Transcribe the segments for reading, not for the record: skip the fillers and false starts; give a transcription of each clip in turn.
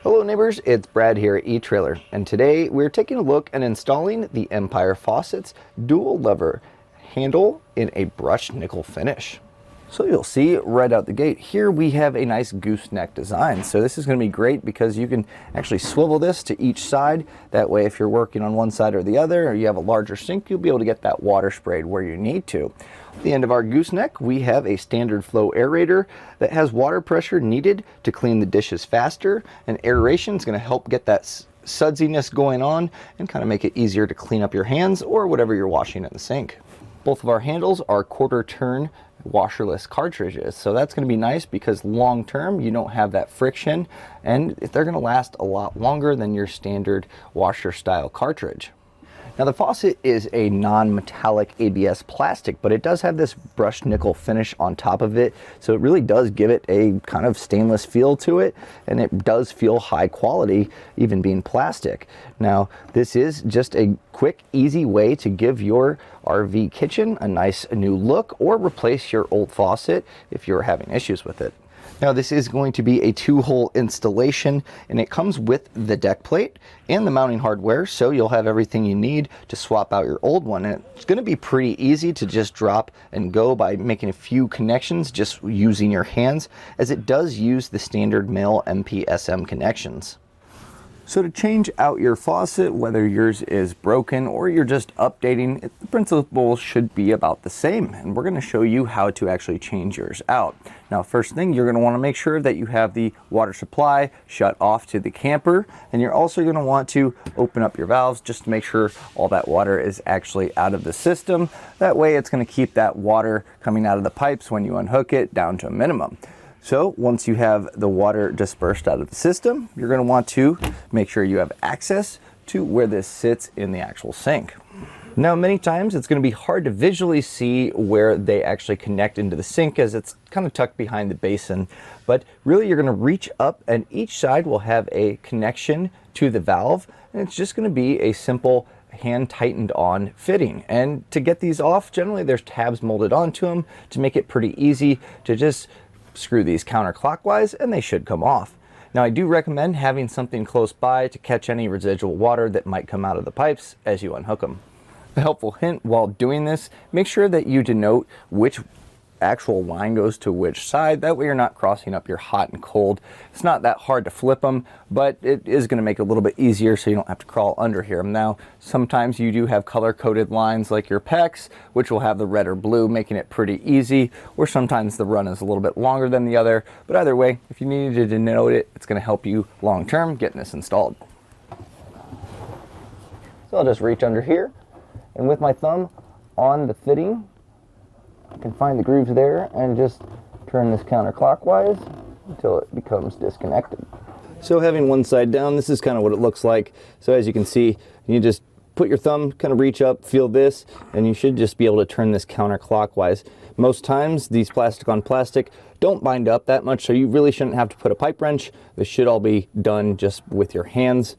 Hello neighbors, it's Brad here at eTrailer, and today we're taking a look at installing the Empire Faucets dual lever handle in a brushed nickel finish. So you'll see right out the gate here we have a nice gooseneck design. So this is going to be great because you can actually swivel this to each side. That way if you're working on one side or the other, or you have a larger sink, you'll be able to get that water sprayed where you need to. At the end of our gooseneck we have a standard flow aerator that has water pressure needed to clean the dishes faster, and aeration is going to help get that sudziness going on and kind of make it easier to clean up your hands or whatever you're washing in the sink. Both of our handles are quarter turn washerless cartridges, so that's going to be nice because long term you don't have that friction, and they're going to last a lot longer than your standard washer style cartridge. Now the faucet is a non-metallic ABS plastic, but it does have this brushed nickel finish on top of it, so it really does give it a kind of stainless feel to it, and it does feel high quality even being plastic. Now this is just a quick, easy way to give your RV kitchen a nice new look or replace your old faucet if you're having issues with it. Now this is going to be a 2-hole installation, and it comes with the deck plate and the mounting hardware, so you'll have everything you need to swap out your old one. And it's going to be pretty easy to just drop and go by making a few connections just using your hands, as it does use the standard male MPSM connections. So to change out your faucet, whether yours is broken or you're just updating, the principle should be about the same, and we're going to show you how to actually change yours out. Now first thing, you're going to want to make sure that you have the water supply shut off to the camper, and you're also going to want to open up your valves just to make sure all that water is actually out of the system. That way it's going to keep that water coming out of the pipes when you unhook it down to a minimum. So once you have the water dispersed out of the system, you're going to want to make sure you have access to where this sits in the actual sink. Now many times it's going to be hard to visually see where they actually connect into the sink, as it's kind of tucked behind the basin, but really you're going to reach up and each side will have a connection to the valve, and it's just going to be a simple hand tightened on fitting. And to get these off, generally there's tabs molded onto them to make it pretty easy to just screw these counterclockwise and they should come off. Now I do recommend having something close by to catch any residual water that might come out of the pipes as you unhook them. A helpful hint while doing this, make sure that you denote which actual line goes to which side. That way you're not crossing up your hot and cold. It's not that hard to flip them, but it is going to make it a little bit easier so you don't have to crawl under here. Now sometimes you do have color coded lines like your PEX, which will have the red or blue, making it pretty easy, or sometimes the run is a little bit longer than the other, but either way, if you needed to denote it, it's going to help you long term getting this installed. So I'll just reach under here, and with my thumb on the fitting I can find the grooves there and just turn this counterclockwise until it becomes disconnected. So having one side down, this is kind of what it looks like. So as you can see, you just put your thumb, kind of reach up, feel this, and you should just be able to turn this counterclockwise. Most times these plastic on plastic don't bind up that much, so you really shouldn't have to put a pipe wrench. This should all be done just with your hands.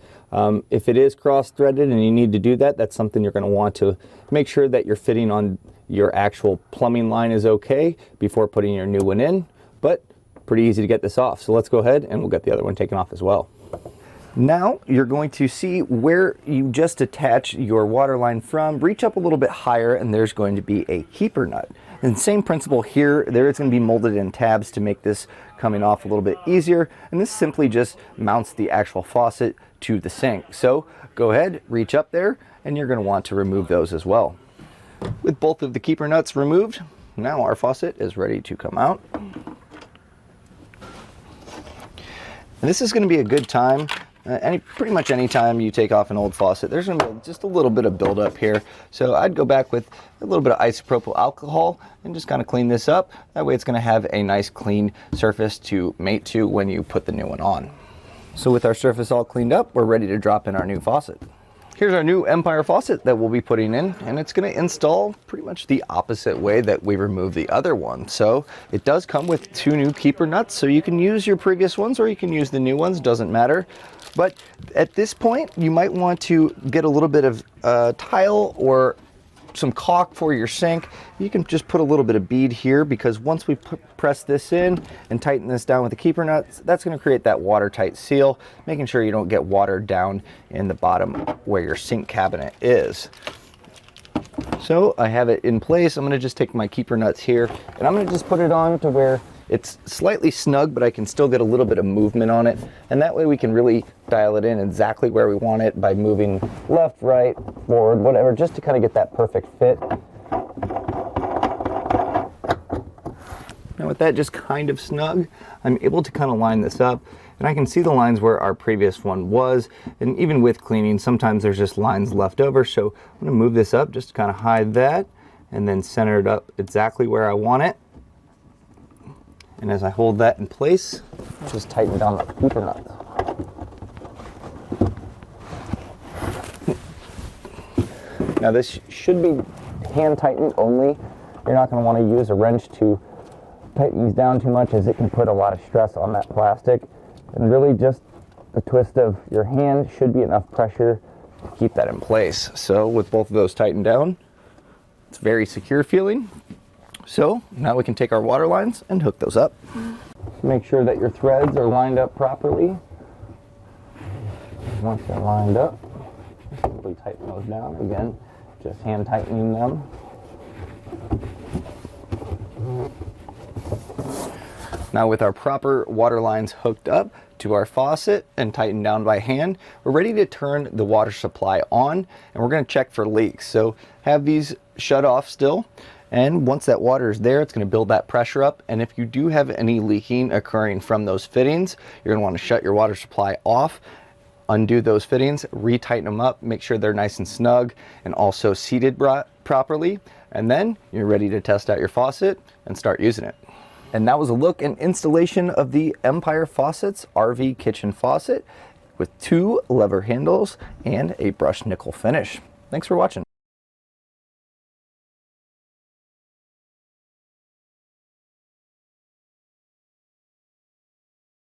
If it is cross-threaded and you need to do that, that's something you're going to want to make sure that your fitting on your actual plumbing line is okay before putting your new one in, but pretty easy to get this off. So let's go ahead and we'll get the other one taken off as well. Now you're going to see where you just attach your water line from. Reach up a little bit higher and there's going to be a keeper nut. And same principle here, there is going to be molded in tabs to make this coming off a little bit easier, and this simply just mounts the actual faucet to the sink. So go ahead, reach up there, and you're going to want to remove those as well. With both of the keeper nuts removed, now our faucet is ready to come out. And this is going to be a good time. Pretty much any time you take off an old faucet, there's going to be just a little bit of buildup here. So I'd go back with a little bit of isopropyl alcohol and just kind of clean this up. That way it's going to have a nice clean surface to mate to when you put the new one on. So with our surface all cleaned up, we're ready to drop in our new faucet. Here's our new Empire faucet that we'll be putting in, and it's going to install pretty much the opposite way that we removed the other one. So it does come with 2 new keeper nuts, so you can use your previous ones or you can use the new ones, doesn't matter. But at this point, you might want to get a little bit of tile or some caulk for your sink. You can just put a little bit of bead here, because once we press this in and tighten this down with the keeper nuts, that's going to create that watertight seal, making sure you don't get water down in the bottom where your sink cabinet is. So I have it in place. I'm going to just take my keeper nuts here, and I'm going to just put it on to where it's slightly snug, but I can still get a little bit of movement on it. And that way we can really dial it in exactly where we want it by moving left, right, forward, whatever, just to kind of get that perfect fit. Now with that just kind of snug, I'm able to kind of line this up, and I can see the lines where our previous one was. And even with cleaning, sometimes there's just lines left over. So I'm going to move this up just to kind of hide that, and then center it up exactly where I want it. And as I hold that in place, just tighten down the keeper nuts. Now this should be hand tightened only. You're not going to want to use a wrench to tighten these down too much, as it can put a lot of stress on that plastic. And really just the twist of your hand should be enough pressure to keep that in place. So with both of those tightened down, it's very secure feeling. So now we can take our water lines and hook those up. Make sure that your threads are lined up properly. Once they're lined up, simply tighten those down. Again, just hand tightening them. Now with our proper water lines hooked up to our faucet and tightened down by hand, we're ready to turn the water supply on, and we're going to check for leaks. So have these shut off still. And once that water is there, it's going to build that pressure up. And if you do have any leaking occurring from those fittings, you're going to want to shut your water supply off, undo those fittings, retighten them up, make sure they're nice and snug and also seated properly. And then you're ready to test out your faucet and start using it. And that was a look and installation of the Empire Faucets RV kitchen faucet with 2 lever handles and a brushed nickel finish. Thanks for watching.